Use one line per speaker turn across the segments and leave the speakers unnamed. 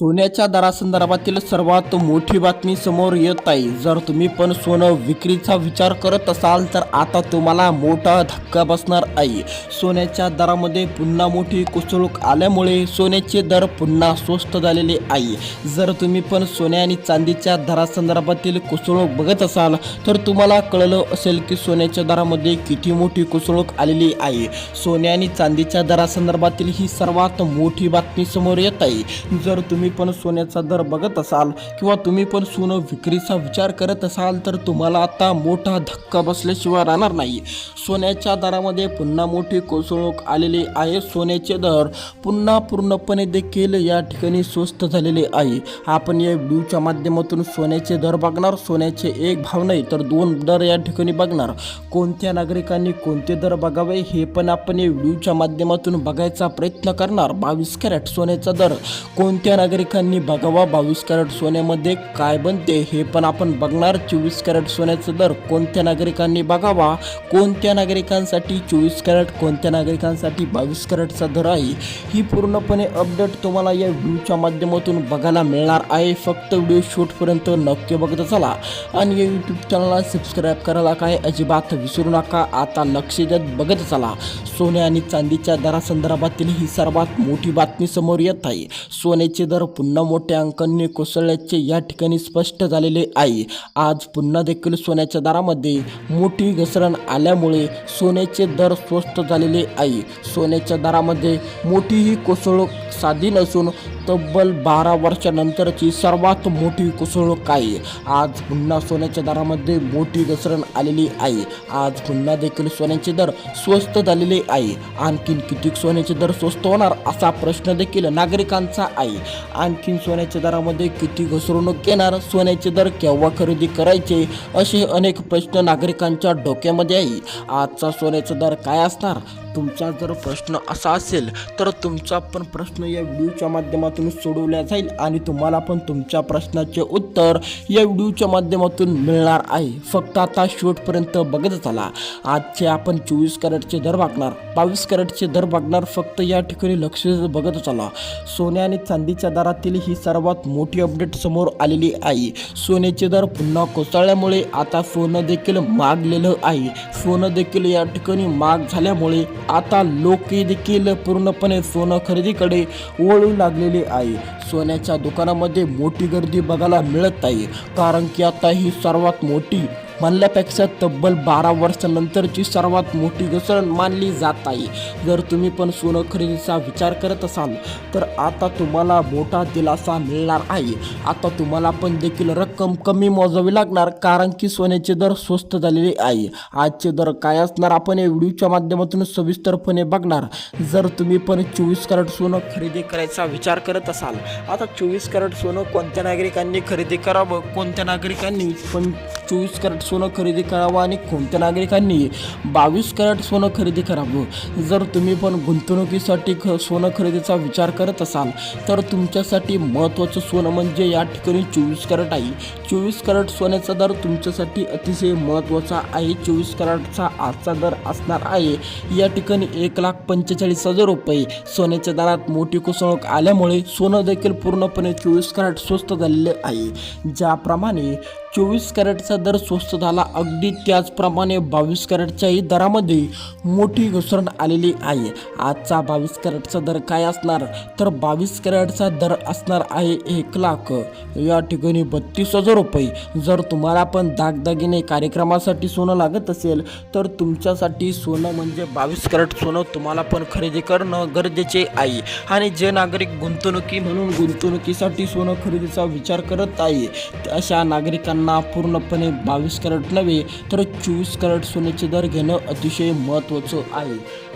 सोन्याच्या दरासंदर्भातील सर्वात मोठी बातमी समोर येत आहे। जर तुम्ही पण सोनं विक्रीचा विचार करत असाल तर आता तुम्हाला मोठा धक्का बसणार आहे। सोन्याच्या दरामध्ये पुन्हा मोठी कुसळूक आल्यामुळे सोन्याचे दर पुन्हा स्वस्त झालेले आहे। जर तुम्ही पण सोन्या आणि चांदीच्या दरासंदर्भातील कुसळूक बघत असाल तर तुम्हाला कळलं असेल की सोन्याच्या दरामध्ये किती मोठी कुसळूक आलेली आहे। सोन्या आणि चांदीच्या दरासंदर्भातील ही सर्वात मोठी बातमी समोर येत आहे। जर तुम्ही पण सोन्याचा दर बघत असाल किंवा तुम्ही पण सोनं विक्रीचा विचार करत असाल तर तुम्हाला आता मोठा धक्का बसल्याशिवाय राहणार नाही। सोन्याच्या दरामध्ये पुन्हा मोठी कोसळूक आलेली आहे। सोन्याचे दर पुन्हा पूर्णपणे देखील या ठिकाणी स्वस्त झालेले आहे। आपण या व्हिडिओच्या माध्यमातून सोन्याचे दर बघणार। सोन्याचे एक भाव नाही तर दोन दर या ठिकाणी बघणार। कोणत्या नागरिकांनी कोणते दर बघावे हे पण आपण या व्हिडिओच्या माध्यमातून बघायचा प्रयत्न करणार। 22 कॅरेट सोन्याचा दर कोणत्या नागरिकांनी बघावा, 22 कॅरेट सोन्यामध्ये काय बनते हे पण आपण बघणार। 24 कॅरेट सोन्याचा दर कोणत्या नागरिकांनी बघावा, कोणत्या नागरिकांसाठी 24 कॅरेट, कोणत्या नागरिकांसाठी 22 कॅरेटचा दर आहे, ही पूर्णपणे अपडेट तुम्हाला या व्हिडिओच्या माध्यमातून बघायला मिळणार आहे। फक्त व्हिडिओ शेवटपर्यंत नक्की बघत चला आणि या यूट्यूब चॅनलला सबस्क्राईब करायला काय अजिबात विसरू नका। आता लक्ष देत बघत चला। सोने आणि चांदीच्या दरासंदर्भातील ही सर्वात मोठी बातमी समोर येत आहे। सोन्याचे दर पुन्हा मोठ्या अंकांनी कोसळल्याचे या ठिकाणी स्पष्ट झालेले आहे। आज पुन्हा देखील सोन्याच्या दरामध्ये मोठी घसरण आल्यामुळे सोन्याचे दर स्वस्त झालेले आहे। सोन्याच्या दरामध्ये मोठी ही कोसळूक साधी नसून तब्बल 12 वर्षानंतरची सर्वात मोठी कोसळूक आहे। आज पुन्हा सोन्याच्या दरामध्ये मोठी घसरण आलेली आहे। आज पुन्हा देखील सोन्याचे दर स्वस्त झालेले आहे। आणखीन किती सोन्याचे दर स्वस्त होणार असा प्रश्न देखील नागरिकांचा आहे। आणखीन सोन्याच्या दरामध्ये किती घसरणूक येणार, सोन्याचे दर केव्हा खरेदी करायचे, असे अनेक प्रश्न नागरिकांच्या डोक्यामध्ये आहे। आजचा सोन्याचा दर काय असणार, तुमचा जर प्रश्न असा असेल तर तुमचा पण प्रश्न या व्हिडिओच्या माध्यमातून सोडवला जाईल आणि तुम्हाला पण तुमच्या प्रश्नाचे उत्तर या व्हिडिओच्या माध्यमातून मिळणार आहे। फक्त आता शेवटपर्यंत बघत चला। आजचे आपण 24 कॅरेटचे दर बघणार, 22 कॅरेटचे दर बघणार। फक्त या ठिकाणी लक्ष बघत चला। सोन्या आणि चांदीच्या दरातील ही सर्वात मोठी अपडेट समोर आलेली आहे। सोन्याचे दर पुन्हा कोसळल्यामुळे आता सोनं देखील महागलेलं आहे। सोनं देखील या ठिकाणी महाग झाल्यामुळे आता लोक देखील पूर्णपणे सोनं खरेदीकडे वळू लागलेले आहे। सोन्याच्या दुकानामध्ये मोठी गर्दी बघायला मिळत आहे, कारण की आता ही सर्वात मोठी म्हणल्यापेक्षा तब्बल 12 वर्षानंतरची सर्वात मोठी घसरण मानली जात आहे। जर तुम्ही पण सोनं खरेदीचा विचार करत असाल तर आता तुम्हाला मोठा दिलासा मिळणार आहे। आता तुम्हाला पण देखील रक्कम कमी मोजावी लागणार, कारण की सोन्याचे दर स्वस्त झालेले आहे। आजचे दर काय असणार आपण या व्हिडिओच्या माध्यमातून सविस्तरपणे बघणार। जर तुम्ही पण 24 कॅरेट सोनं खरेदी करायचा विचार करत असाल, आता 24 कॅरेट सोनं कोणत्या नागरिकांनी खरेदी करावं, कोणत्या नागरिकांनी पण 24 कॅरेट सोनं खरेदी करावं आणि कोणत्या नागरिकांनी 22 कॅरेट सोनं खरेदी करावं। जर तुम्ही पण गुंतवणुकीसाठी सोनं खरेदीचा विचार करत असाल तर तुमच्यासाठी महत्त्वाचं सोनं म्हणजे या ठिकाणी 24 कॅरेट आहे। 24 कॅरेट सोन्याचा दर तुमच्यासाठी अतिशय महत्त्वाचा आहे। 24 कॅरेटचा आजचा दर असणार आहे या ठिकाणी 1,45,000 रुपये। सोन्याच्या दरात मोठी कोसळूक आल्यामुळे सोनं देखील पूर्णपणे 24 कॅरेट स्वस्त झालेले आहे। ज्याप्रमाणे 24 कॅरेटचा दर स्वस्त झाला, अगदी त्याचप्रमाणे 22 कॅरेटच्याही दरामध्ये मोठी घसरण आलेली आहे। आजचा 22 कॅरेटचा दर काय असणार तर 22 कॅरेटचा दर असणार आहे 1,00,000 या ठिकाणी 32,000 रुपये। जर तुम्हाला पण दागदागिने कार्यक्रमासाठी सोनं लागत असेल तर तुमच्यासाठी सोनं म्हणजे 22 कॅरेट सोनं तुम्हाला पण खरेदी करणं गरजेचे आहे। आणि जे नागरिक गुंतवणुकीसाठी सोनं खरेदीचा विचार करत आहे अशा नागरिकांना पूर्णपणे 22 कॅरेट नव्हे तर 24 कॅरेट सोन्याचे दर घेणं अतिशय महत्त्वाचं आहे।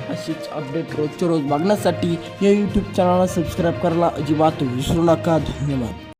अशीच अपडेट रोजच्या रोज बघण्यासाठी या यूट्यूब चॅनलला सबस्क्राईब करायला अजिबात विसरू नका। धन्यवाद।